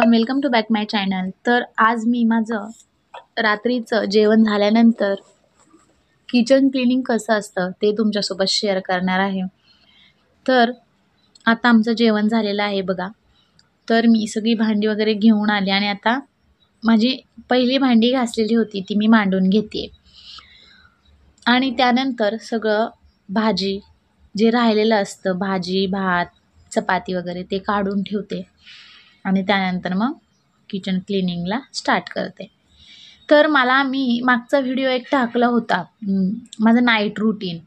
Everyone, welcome to back my channel. तर आज मी माझं रात्रीचं जेवण झाल्यानंतर किचन क्लिनिंग कसं असतं ते तुमच्यासोबत शेअर करणार आहे। तर आता आमचं जेवण झालेलं आहे बघा। तर मी सगळी भांडी वगैरे घेऊन आले आणि आता माझी पहिली भांडी घासलेली होती ती मी मांडून घेते आणि त्यानंतर सगळं भाजी जे राहिलेलं असतं, भाजी भात चपाती वगैरे ते काढून ठेवते आणि त्यानंतर मग किचन क्लिनिंगला स्टार्ट करते। तर मी मागचा व्हिडिओ एक टाकला होता माझं नाईट रूटीन।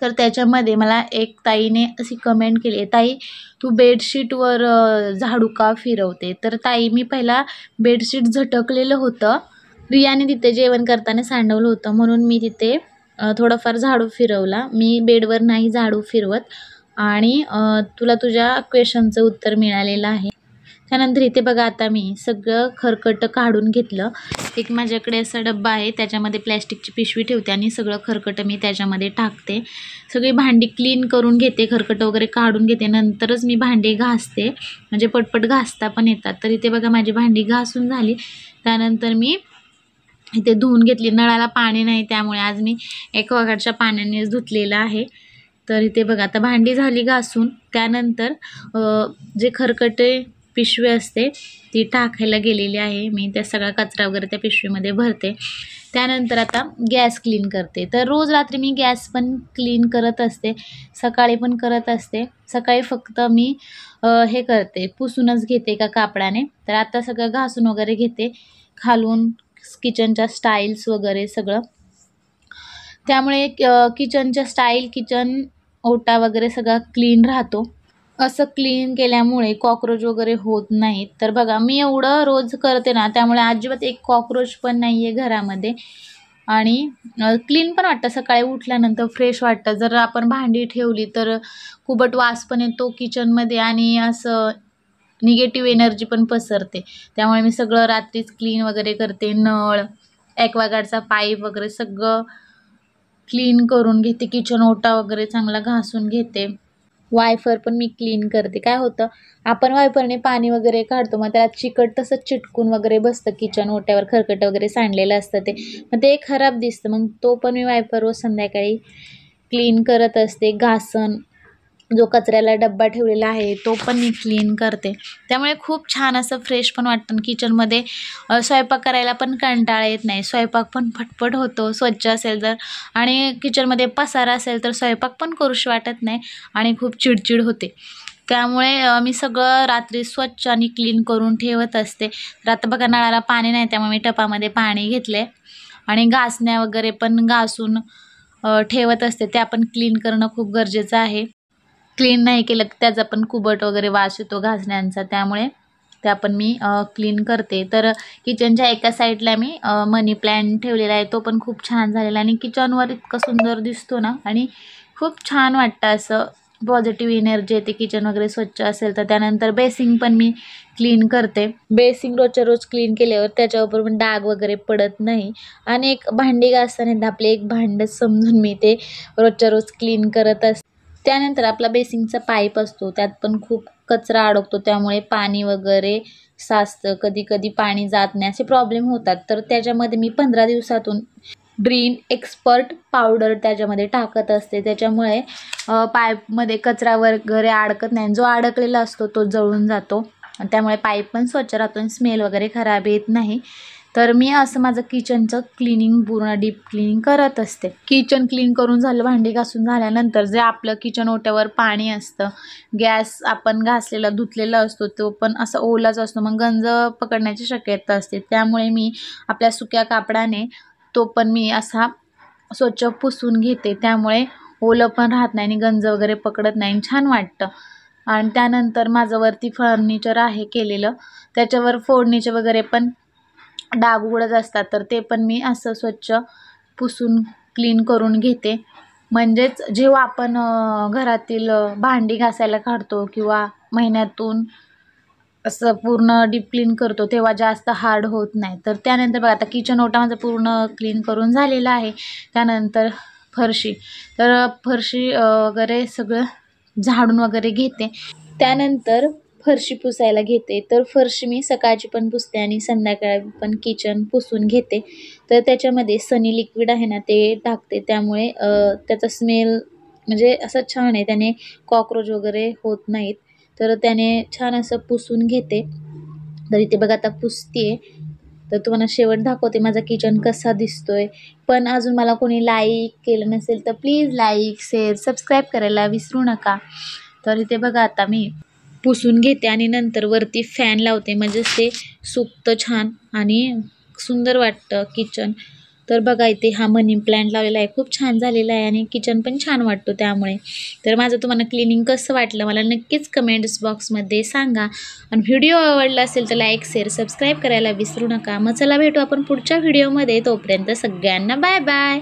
तर त्याच्यामध्ये मला एक ताईने अशी कमेंट केली, ताई तू बेडशीटवर झाडू का फिरवते? तर ताई, मी पहिला बेडशीट झटकलेलं होतं, रियाने तिथे जेवण करताना सांडवलं होतं म्हणून मी तिथे थोडंफार झाडू फिरवला। मी बेडवर नाही झाडू फिरवत आणि तुला तुझ्या क्वेश्चनचं उत्तर मिळालेलं आहे। त्यानंतर इथे बघा आता मी सगळं खरकट काढून घेतलं। एक माझ्याकडे असा डब्बा आहे, त्याच्यामध्ये प्लॅस्टिकची पिशवी ठेवते आणि सगळं खरकट मी त्याच्यामध्ये टाकते। सगळी भांडी क्लीन करून घेते, खरकट वगैरे काढून घेते, नंतरच मी भांडी घासते, म्हणजे पटपट घासता पण येतात। तर इथे बघा माझी भांडी घासून झाली। त्यानंतर मी इथे धुवून घेतली। नळाला पाणी नाही त्यामुळे आज मी ॲक्वागार्डच्या पाण्यानेच धुतलेलं आहे। तर इथे बघा आता भांडी झाली घासून। त्यानंतर जे खरकटे पिशवी असते ती टाकायला गेलेली आहे मी, त्या सगळा कचरा वगैरे त्या पिशवीमध्ये भरते। त्यानंतर आता गॅस क्लीन करते। तर रोज रात्री मी गॅस पण क्लीन करत असते, सकाळी पण करत असते। सकाळी फक्त मी हे करते, पुसूनच घेते एका कापडाने। तर आता सगळं घासून वगैरे घेते, खालून किचनच्या स्टाईल्स वगैरे सगळं, त्यामुळे किचनच्या स्टाईल, किचन ओटा वगैरे सगळा क्लीन राहतो। असं क्लीन केल्यामुळे कॉकरोच वगैरे होत नाहीत। तर बघा मी एवढं रोज करते ना, त्यामुळे अजिबात एक कॉकरोच पण नाही आहे घरामध्ये आणि क्लीन पण वाटतं, सकाळी उठल्यानंतर फ्रेश वाटतं। जर आपण भांडी ठेवली तर कुबट वास पण येतो किचनमध्ये आणि असं निगेटिव्ह एनर्जी पण पसरते। त्यामुळे मी सगळं रात्रीच क्लीन वगैरे करते। नळ, ॲक्वागार्डचा पाईप वगैरे सगळं क्लीन करून घेते, किचन ओटा वगैरे चांगला घासून घेते। वायफर पण मी क्लीन करते। काय होतं, आपण वायफरने पाणी वगैरे काढतो, मग त्याला चिकट तसंच चिटकून वगैरे बसतं किचन ओट्यावर, खरकट वगैरे सांडलेलं असतं ते, मग ते खराब दिसतं। मग तो पण मी वायफरवर संध्याकाळी क्लीन करत असते। घासन जो कचऱ्याला डब्बा ठेवलेला आहे तो पण मी क्लीन करते। त्यामुळे खूप छान असं फ्रेश पण वाटतं किचनमध्ये। स्वयंपाक करायला पण कंटाळा येत नाही, स्वयंपाक पण पटपट होतो स्वच्छ असेल तर, आणि किचनमध्ये पसारा असेल तर स्वयंपाक पण करूशी वाटत नाही आणि खूप चिडचिड होते। त्यामुळे मी सगळं रात्री स्वच्छ आणि क्लीन करून ठेवत असते। तर आता बघा नळाला पाणी नाही त्यामुळे मी टपामध्ये पाणी घेतले आणि घासण्या वगैरे पण घासून ठेवत असते, त्या पण क्लीन करणं खूप गरजेचं आहे। क्लीन नाही केलं की त्याचा पण कुबट वगैरे वास येतो घासण्यांचा, त्यामुळे त्या पण मी क्लीन करते। तर किचनच्या एका साईडला मी मनी प्लॅन्ट ठेवलेला आहे, तो पण खूप छान झालेला आणि किचनवर इतकं सुंदर दिसतो ना आणि खूप छान वाटतं, असं पॉझिटिव्ह एनर्जी येते किचन वगैरे स्वच्छ असेल तर। त्यानंतर बेसिंग पण मी क्लीन करते। बेसिंग रोजच्या रोज क्लीन केल्यावर त्याच्यावर पण डाग वगैरे पडत नाही आणि एक भांडी घासताना आपले एक भांडं समजून मी ते रोजच्या रोज क्लीन करत असते। त्यानंतर आपला बेसिंगचा पाईप असतो त्यात पण खूप कचरा अडकतो, त्यामुळे पाणी वगैरे साचतं, कधी कधी पाणी जात नाही, असे प्रॉब्लेम होतात। तर त्याच्यामध्ये मी 15 दिवसातून ड्रीन एक्सपर्ट पावडर त्याच्यामध्ये टाकत असते, त्याच्यामुळे पाईपमध्ये कचरा वगैरे अडकत नाही, जो अडकलेला असतो तो जळून जातो, त्यामुळे पाईप पण स्वच्छ राहतो आणि स्मेल वगैरे खराब येत नाही। तर मी असं माझं किचनचं क्लिनिंग पूर्ण डीप क्लिनिंग करत असते। किचन क्लीन करून झालं, भांडी घासून झाल्यानंतर जे आपलं किचन ओट्यावर पाणी असतं, गॅस आपण घासलेला धुतलेला असतो तो पण असा ओलाच असतो, मग गंज पकडण्याची शक्यता असते। त्यामुळे मी आपल्या सुक्या कापडाने तो पण मी असा स्वच्छ पुसून घेते, त्यामुळे ओलं पण राहत नाही आणि गंज वगैरे पकडत नाही, छान वाटतं। आणि त्यानंतर माझं वरती फर्निचर आहे केलेलं, त्याच्यावर फोडणीचे वगैरे पण डाग उडत असतात, तर ते पण मी असं स्वच्छ पुसून क्लीन करून घेते। म्हणजेच जेव्हा आपण घरातील भांडी घासायला काढतो किंवा महिन्यातून असं पूर्ण डीप क्लीन करतो तेव्हा जास्त हार्ड होत नाही। तर त्यानंतर बघा आता किचन ओटा माझं पूर्ण क्लीन करून झालेला आहे। त्यानंतर फरशी, तर फरशी वगैरे सगळं झाडून वगैरे घेते। त्यानंतर फरशी पुसायला घेते. तर फरशी मी सकाळची पण पुसते आणि संध्याकाळी पण किचन पुसून घेते. तर त्याच्यामध्ये सनी लिक्विड आहे ना ते टाकते, त्यामुळे त्याचा स्मेल म्हणजे असं छान आहे, त्याने कॉकरोच वगैरे होत नाहीत. तर त्याने छान असं पुसून घेते. तर इथे बघा आता पुसते. तर तुम्हाला शेवट दाखवते माझा किचन कसा दिसतोय. पण अजून मला कोणी लाईक केलं नसेल तर प्लीज लाईक, शेअर, सबस्क्राईब करायला विसरू नका. तर इथे बघा आता मी पुसून घेते आणि नंतर वरती फॅन लावते, म्हणजे ते सुकतं छान आणि सुंदर वाटतं किचन. तर बघा इथे हा मनी प्लांट लावलेला आहे, खूप छान झालेला आहे आणि किचन पण छान वाटतो त्यामुळे. तर माझं तुम्हाला क्लिनिंग कसं वाटलं मला नक्कीच कमेंट्स बॉक्समध्ये सांगा. आणि व्हिडिओ आवडला असेल तर लाईक, शेअर, सबस्क्राईब करायला विसरू नका. मग चला भेटू आपण पुढच्या व्हिडिओमध्ये. तोपर्यंत सगळ्यांना बाय बाय.